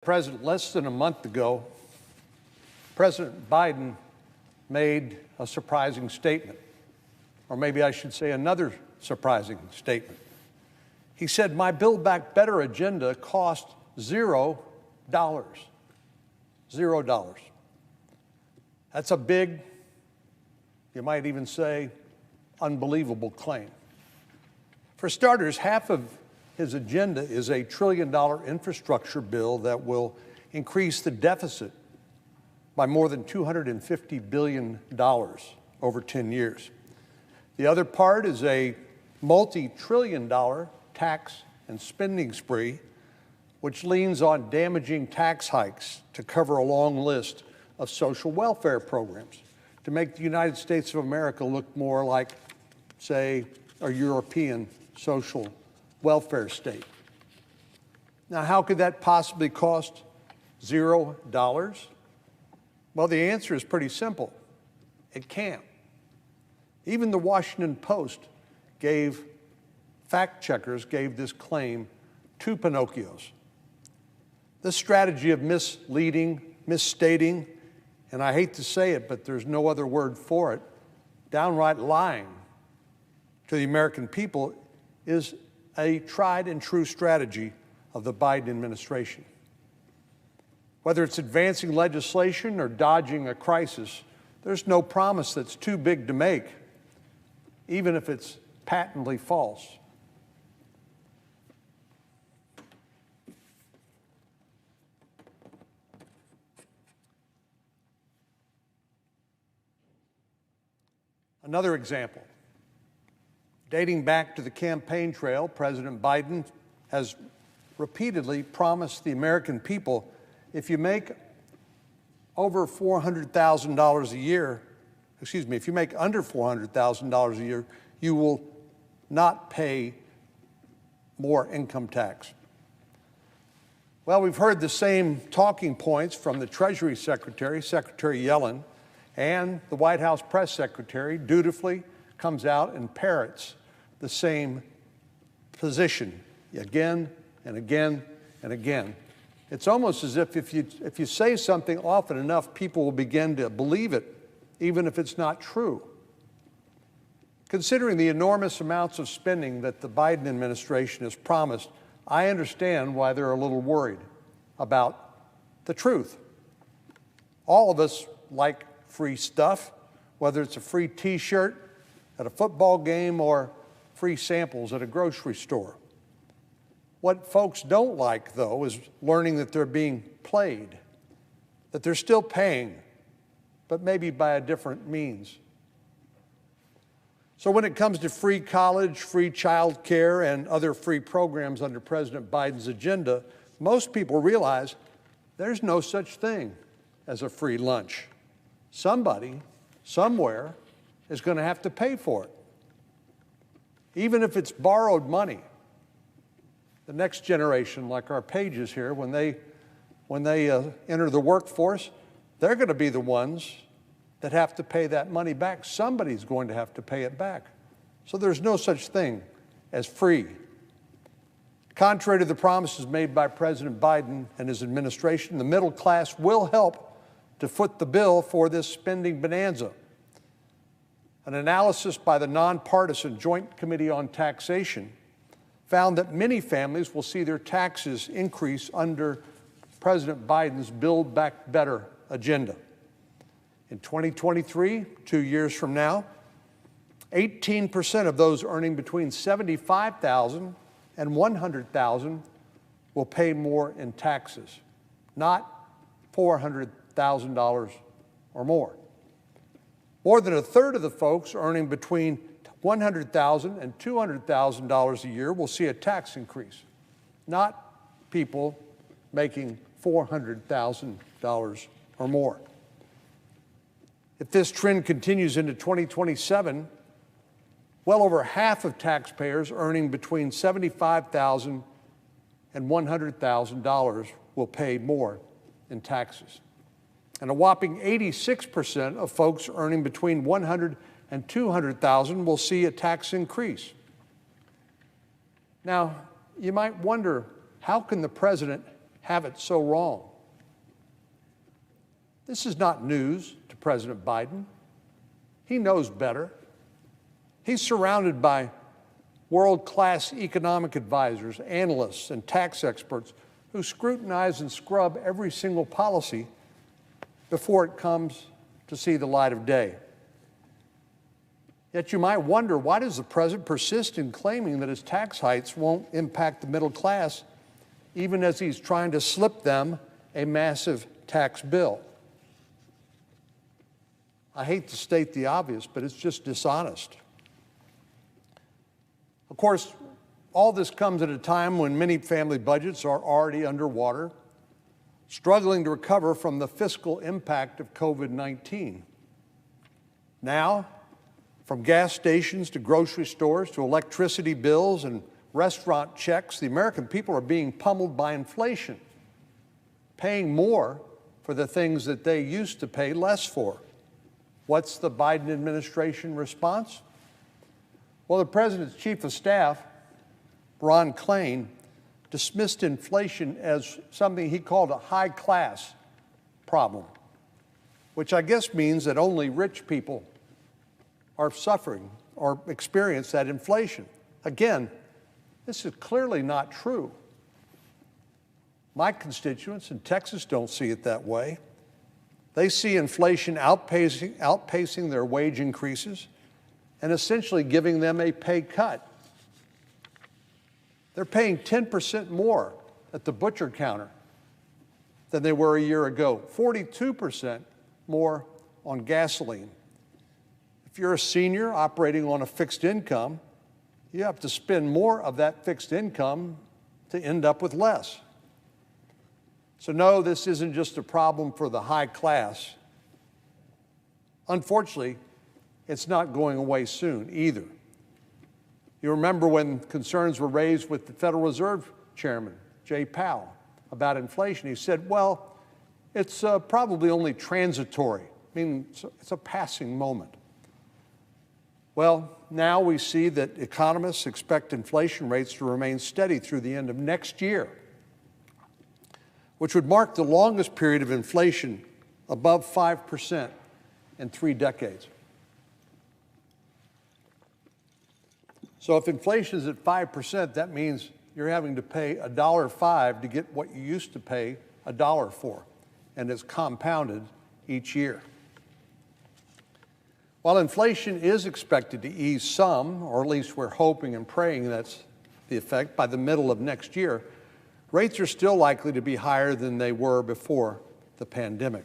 President, less than a month ago, President Biden made a surprising statement, or maybe I should say another surprising statement. He said, my Build Back Better agenda cost $0. $0. That's a big, you might even say, unbelievable claim. For starters, half of his agenda is a $1 trillion infrastructure bill that will increase the deficit by more than $250 billion over 10 years. The other part is a multi-trillion-dollar tax and spending spree, which leans on damaging tax hikes to cover a long list of social welfare programs to make the United States of America look more like, say, a European social welfare state. Now, how could that possibly cost $0? Well, the answer is pretty simple. It can't. Even the Washington Post fact checkers gave this claim 2 Pinocchios. This strategy of misleading, misstating, and I hate to say it, but there's no other word for it, downright lying to the American people is a tried and true strategy of the Biden administration. Whether it's advancing legislation or dodging a crisis, there's no promise that's too big to make, even if it's patently false. Another example. Dating back to the campaign trail, President Biden has repeatedly promised the American people, if you make over $400,000 a year, if you make under $400,000 a year, you will not pay more income tax. Well, we've heard the same talking points from the Treasury Secretary, Secretary Yellen, and the White House press secretary dutifully comes out and parrots the same position again and again and again. It's almost as if you say something often enough, people will begin to believe it, even if it's not true. Considering the enormous amounts of spending that the Biden administration has promised, I understand why they're a little worried about the truth. All of us like free stuff, whether it's a free T-shirt at a football game or free samples at a grocery store. What folks don't like, though, is learning that they're being played, that they're still paying, but maybe by a different means. So when it comes to free college, free child care, and other free programs under President Biden's agenda, most people realize there's no such thing as a free lunch. Somebody, somewhere, is going to have to pay for it. Even if it's borrowed money. The next generation, like our pages here, when they enter the workforce, they're going to be the ones that have to pay that money back. Somebody's going to have to pay it back. So there's no such thing as free. Contrary to the promises made by President Biden and his administration, the middle class will help to foot the bill for this spending bonanza. An analysis by the nonpartisan Joint Committee on Taxation found that many families will see their taxes increase under President Biden's Build Back Better agenda. In 2023, 2 years from now, 18% of those earning between $75,000 and $100,000 will pay more in taxes, not $400,000 or more. More than a third of the folks earning between $100,000 and $200,000 a year will see a tax increase, not people making $400,000 or more. If this trend continues into 2027, well over half of taxpayers earning between $75,000 and $100,000 will pay more in taxes. And a whopping 86% of folks earning between $100,000 and $200,000 will see a tax increase. Now, you might wonder, how can the president have it so wrong? This is not news to President Biden. He knows better. He's surrounded by world-class economic advisors, analysts, and tax experts who scrutinize and scrub every single policy before it comes to see the light of day. Yet you might wonder, why does the president persist in claiming that his tax hikes won't impact the middle class, even as he's trying to slip them a massive tax bill? I hate to state the obvious, but it's just dishonest. Of course, all this comes at a time when many family budgets are already underwater, struggling to recover from the fiscal impact of COVID-19. Now, from gas stations to grocery stores to electricity bills and restaurant checks, the American people are being pummeled by inflation, paying more for the things that they used to pay less for. What's the Biden administration response? Well, the president's chief of staff, Ron Klain, dismissed inflation as something he called a high-class problem, which I guess means that only rich people are suffering or experience that inflation. Again, this is clearly not true. My constituents in Texas don't see it that way. They see inflation outpacing their wage increases and essentially giving them a pay cut. They're paying 10% more at the butcher counter than they were a year ago, 42% more on gasoline. If you're a senior operating on a fixed income, you have to spend more of that fixed income to end up with less. So no, this isn't just a problem for the high class. Unfortunately, it's not going away soon either. You remember when concerns were raised with the Federal Reserve Chairman, Jay Powell, about inflation. He said, well, it's probably only transitory, meaning it's a passing moment. Well, now we see that economists expect inflation rates to remain steady through the end of next year, which would mark the longest period of inflation above 5% in 3 decades. So if inflation is at 5%, that means you're having to pay $1.05 to get what you used to pay $1 for, and it's compounded each year. While inflation is expected to ease some, or at least we're hoping and praying that's the effect, by the middle of next year, rates are still likely to be higher than they were before the pandemic.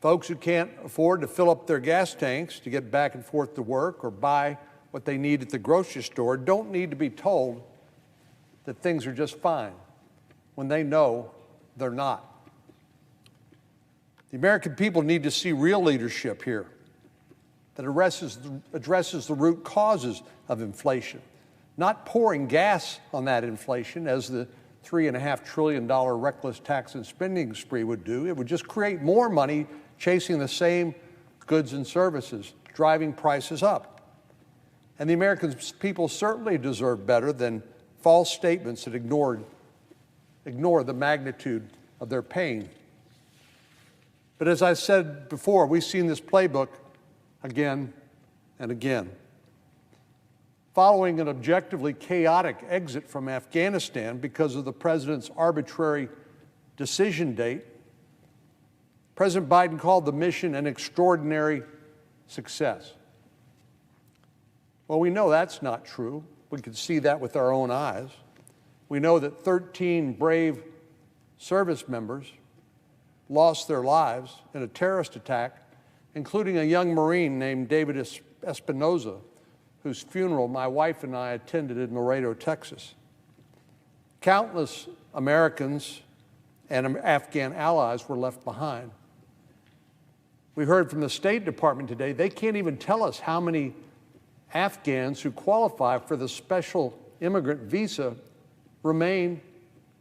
Folks who can't afford to fill up their gas tanks to get back and forth to work or buy what they need at the grocery store don't need to be told that things are just fine when they know they're not. The American people need to see real leadership here that addresses the root causes of inflation, not pouring gas on that inflation as the $3.5 trillion reckless tax and spending spree would do. It would just create more money chasing the same goods and services, driving prices up. And the American people certainly deserve better than false statements that ignore the magnitude of their pain. But as I said before, we've seen this playbook again and again. Following an objectively chaotic exit from Afghanistan because of the president's arbitrary decision date, President Biden called the mission an extraordinary success. Well, we know that's not true. We can see that with our own eyes. We know that 13 brave service members lost their lives in a terrorist attack, including a young Marine named David Espinoza, whose funeral my wife and I attended in Laredo, Texas. Countless Americans and Afghan allies were left behind. We heard from the State Department today, they can't even tell us how many Afghans who qualify for the special immigrant visa remain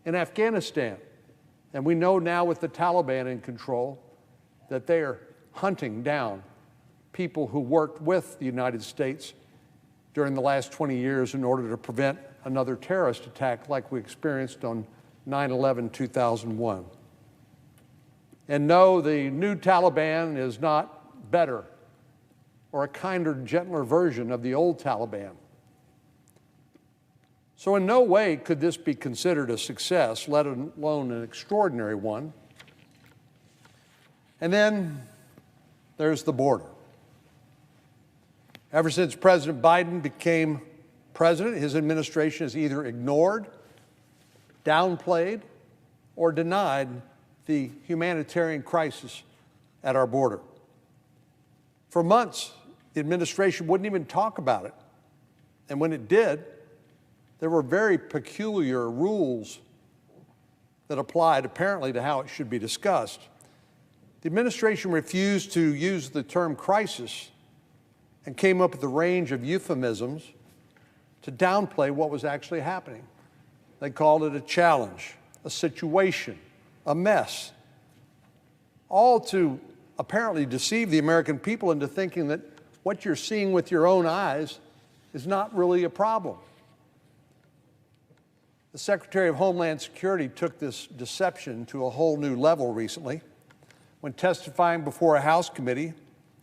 in Afghanistan. And we know now with the Taliban in control that they are hunting down people who worked with the United States during the last 20 years in order to prevent another terrorist attack like we experienced on 9/11/2001. And no, the new Taliban is not better or a kinder, gentler version of the old Taliban. So in no way could this be considered a success, let alone an extraordinary one. And then there's the border. Ever since President Biden became president, his administration has either ignored, downplayed, or denied the humanitarian crisis at our border. For months, the administration wouldn't even talk about it. And when it did, there were very peculiar rules that applied apparently to how it should be discussed. The administration refused to use the term crisis and came up with a range of euphemisms to downplay what was actually happening. They called it a challenge, a situation, a mess, all to apparently deceive the American people into thinking that what you're seeing with your own eyes is not really a problem. The Secretary of Homeland Security took this deception to a whole new level recently. When testifying before a House committee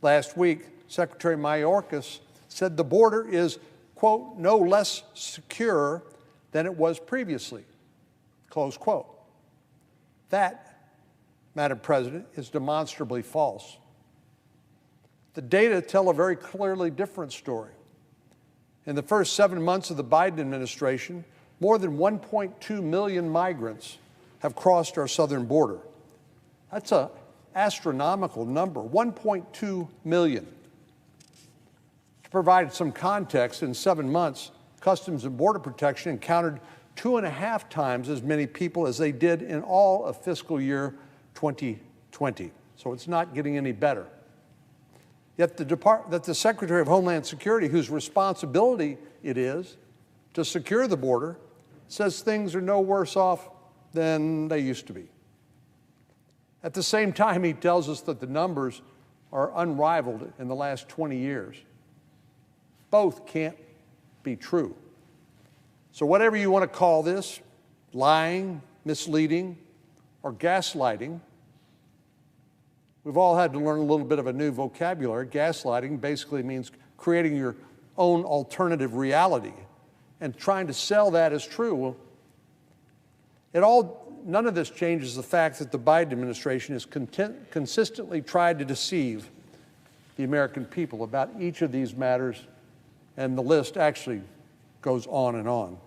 last week, Secretary Mayorkas said the border is, quote, no less secure than it was previously, close quote. That, Madam President, is demonstrably false. The data tell a very clearly different story. In the first 7 months of the Biden administration, more than 1.2 million migrants have crossed our southern border. That's an astronomical number, 1.2 million. To provide some context, in 7 months, Customs and Border Protection encountered 2.5 times as many people as they did in all of fiscal year 2020. So it's not getting any better. Yet the Secretary of Homeland Security, whose responsibility it is to secure the border, says things are no worse off than they used to be. At the same time, he tells us that the numbers are unrivaled in the last 20 years. Both can't be true. So whatever you want to call this, lying, misleading, or gaslighting, we've all had to learn a little bit of a new vocabulary. Gaslighting basically means creating your own alternative reality and trying to sell that as true. Well, none of this changes the fact that the Biden administration has consistently tried to deceive the American people about each of these matters, and the list actually goes on and on.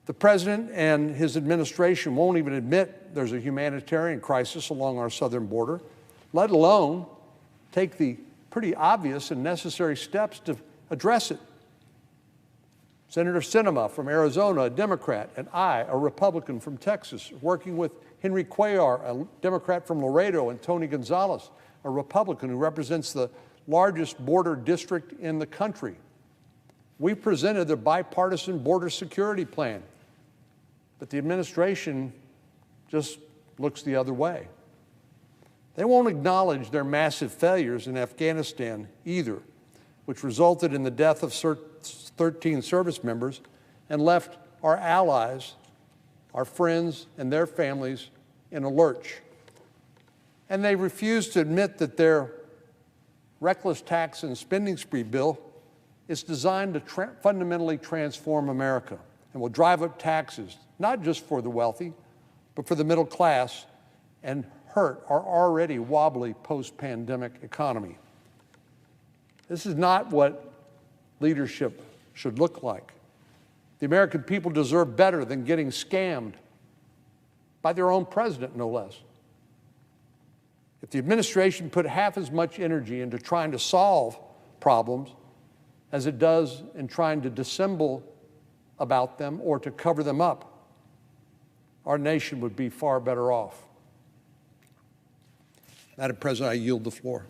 The president and his administration won't even admit there's a humanitarian crisis along our southern border, let alone take the pretty obvious and necessary steps to address it. Senator Sinema from Arizona, a Democrat, and I, a Republican from Texas, working with Henry Cuellar, a Democrat from Laredo, and Tony Gonzalez, a Republican who represents the largest border district in the country. We presented a bipartisan border security plan, but the administration just looks the other way. They won't acknowledge their massive failures in Afghanistan either, which resulted in the death of 13 service members and left our allies, our friends, and their families in a lurch. And they refuse to admit that their reckless tax and spending spree bill is designed to fundamentally transform America and will drive up taxes, not just for the wealthy, but for the middle class, and hurt our already wobbly post-pandemic economy. This is not what leadership should look like. The American people deserve better than getting scammed by their own president, no less. If the administration put half as much energy into trying to solve problems as it does in trying to dissemble about them or to cover them up, our nation would be far better off. Madam President, I yield the floor.